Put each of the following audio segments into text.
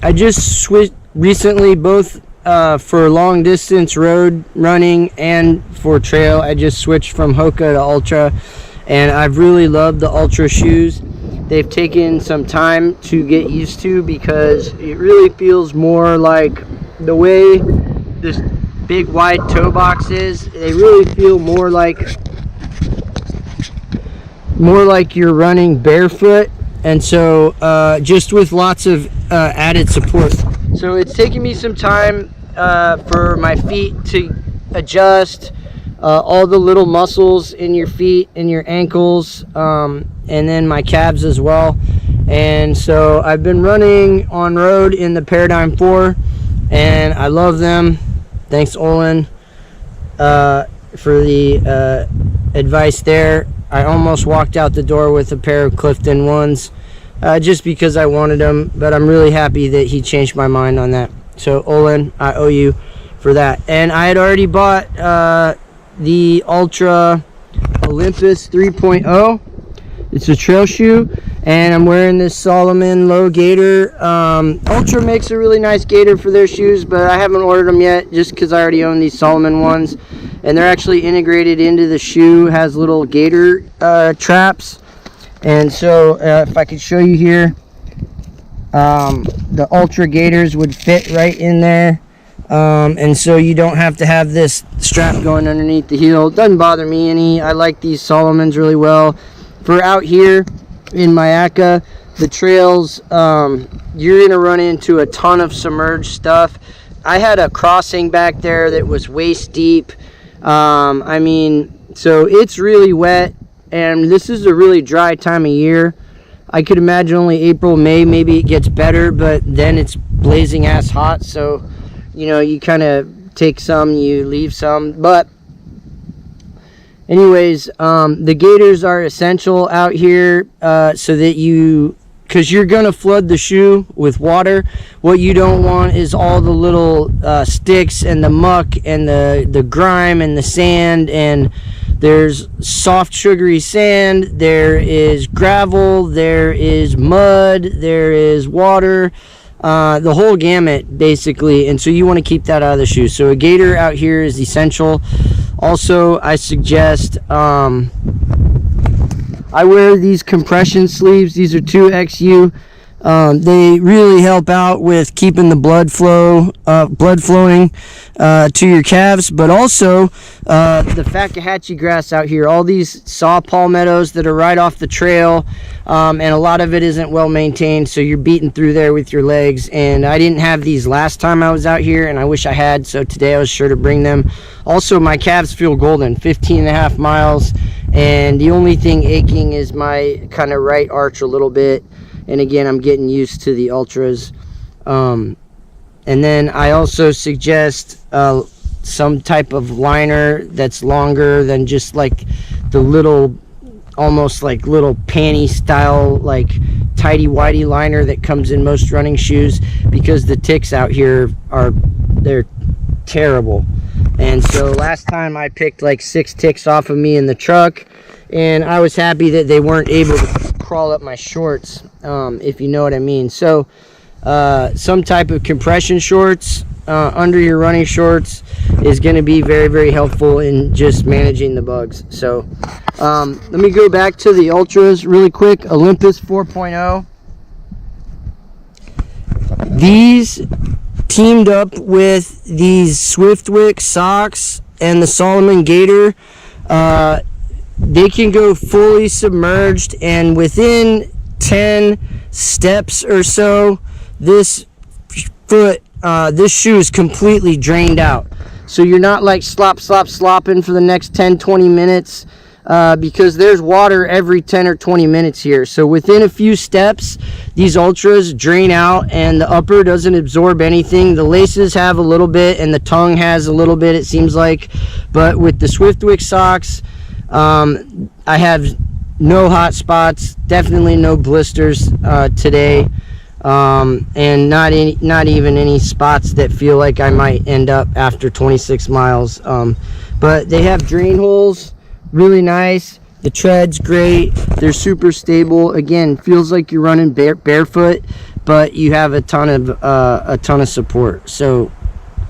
I just switched recently, both for long distance road running and for trail. I just switched from Hoka to Altra, and I've really loved the Altra shoes. They've taken some time to get used to because it really feels more like the way this big wide toe box is. They really feel more like you're running barefoot, and so just with lots of added support. So it's taking me some time for my feet to adjust, all the little muscles in your feet and your ankles, and then my calves as well. And so I've been running on road in the Paradigm 4, and I love them. Thanks, Olin, for the advice there. I almost walked out the door with a pair of Clifton ones just because I wanted them, but I'm really happy that he changed my mind on that. So Olin, I owe you for that. And I had already bought the Altra Olympus 3.0. It's a trail shoe, and I'm wearing this Solomon low gaiter. Altra makes a really nice gaiter for their shoes, but I haven't ordered them yet just because I already own these Solomon ones, and they're actually integrated into the shoe. Has little gaiter traps. And so if I could show you here, the Altra gaiters would fit right in there, and so you don't have to have this strap going underneath the heel. It doesn't bother me any. I like these Solomons really well. For out here in Myakka, the trails, you're going to run into a ton of submerged stuff. I had a crossing back there that was waist deep. I mean, so it's really wet, and this is a really dry time of year. I could imagine only April, May, maybe it gets better, but then it's blazing ass hot. So, you know, you kind of take some, you leave some. But anyways, the gaiters are essential out here so that because you're going to flood the shoe with water. What you don't want is all the little sticks and the muck and the grime and the sand, and there's soft sugary sand, there is gravel, there is mud, there is water, the whole gamut basically, and so you want to keep that out of the shoe. So a gaiter out here is essential. Also, I suggest I wear these compression sleeves. These are 2XU. They really help out with keeping the blood flowing to your calves, but also the Fakahatchee grass out here, all these saw palmettos that are right off the trail, and a lot of it isn't well maintained, so you're beating through there with your legs. And I didn't have these last time I was out here, and I wish I had, so today I was sure to bring them. Also, my calves feel golden. 15.5 miles, and the only thing aching is my kind of right arch a little bit. And again, I'm getting used to the Ultras. And then I also suggest some type of liner that's longer than just like the little, almost like little panty style, like tighty-whitey liner that comes in most running shoes, because the ticks out here they're terrible. And so last time I picked like 6 ticks off of me in the truck, and I was happy that they weren't able to crawl up my shorts, if you know what I mean. So some type of compression shorts under your running shorts is going to be very, very helpful in just managing the bugs. So let me go back to the Ultras really quick. Olympus 4.0. These teamed up with these Swiftwick socks and the Solomon gaiter. They can go fully submerged, and within 10 steps or so, this shoe is completely drained out. So you're not like slopping for the next 10-20 minutes, because there's water every 10 or 20 minutes here. So within a few steps, these Ultras drain out, and the upper doesn't absorb anything. The laces have a little bit, and the tongue has a little bit, it seems like. But with the Swiftwick socks, I have no hot spots, definitely no blisters today, and not even any spots that feel like I might end up after 26 miles. But they have drain holes, really nice. The tread's great. They're super stable. Again, feels like you're running barefoot, but you have a ton of support. So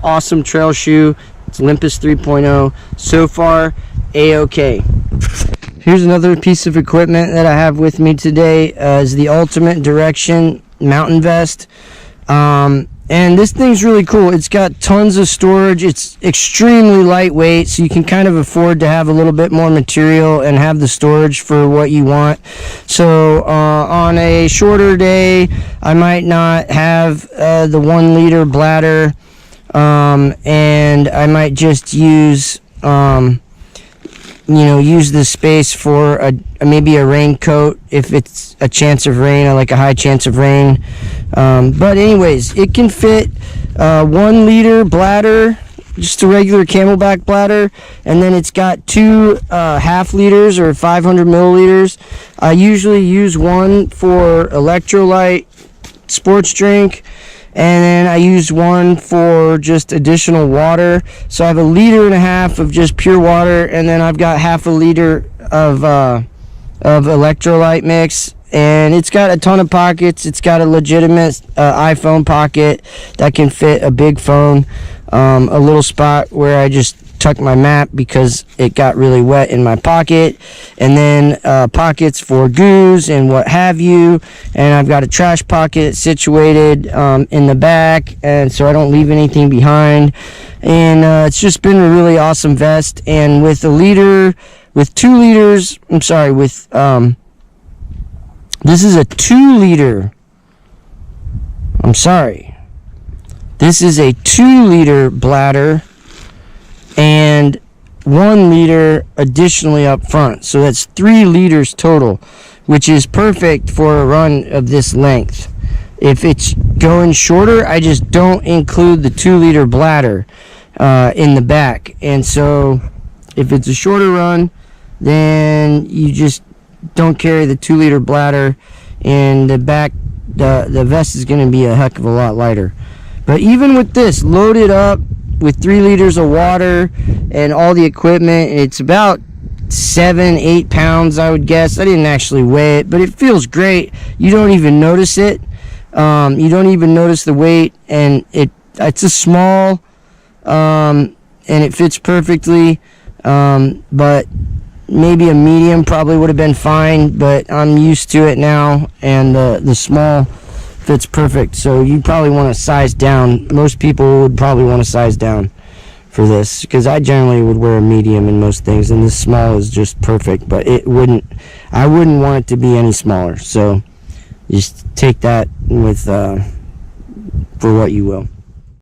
awesome trail shoe. It's Olympus 3.0. So far, a-okay. Here's another piece of equipment that I have with me today, is the Ultimate Direction mountain vest. And this thing's really cool. It's got tons of storage. It's extremely lightweight, so you can kind of afford to have a little bit more material and have the storage for what you want. So on a shorter day, I might not have the 1 liter bladder, and I might just use use this space for maybe a raincoat if it's a chance of rain, or like a high chance of rain. But anyways, it can fit 1 liter bladder, just a regular Camelback bladder, and then it's got 2 half liters or 500 milliliters. I usually use one for Electrolyte sports drink, and then I use one for just additional water. So I have 1.5 liters of just pure water, and then I've got half a liter of Electrolyte mix. And it's got a ton of pockets. It's got a legitimate iPhone pocket that can fit a big phone, a little spot where I just tuck my map because it got really wet in my pocket, and then pockets for goos and what have you. And I've got a trash pocket situated in the back, and so I don't leave anything behind. And it's just been a really awesome vest. And with 2 liters, this is a 2 liter. This is a 2 liter bladder and 1 liter additionally up front. So that's 3 liters total, which is perfect for a run of this length. If it's going shorter, I just don't include the 2 liter bladder in the back. And so if it's a shorter run, then you just don't carry the 2 liter bladder, and the back, the vest is going to be a heck of a lot lighter. But even with this loaded up with 3 liters of water and all the equipment, it's about 7-8 pounds, I would guess. I didn't actually weigh it, but it feels great. You don't even notice it. You don't even notice the weight, and it's a small, and it fits perfectly. But maybe a medium probably would have been fine, but I'm used to it now, and the small fits perfect. So you probably want to size down. Most people would probably want to size down for this, because I generally would wear a medium in most things, and this small is just perfect. But I wouldn't want it to be any smaller. So just take that with for what you will.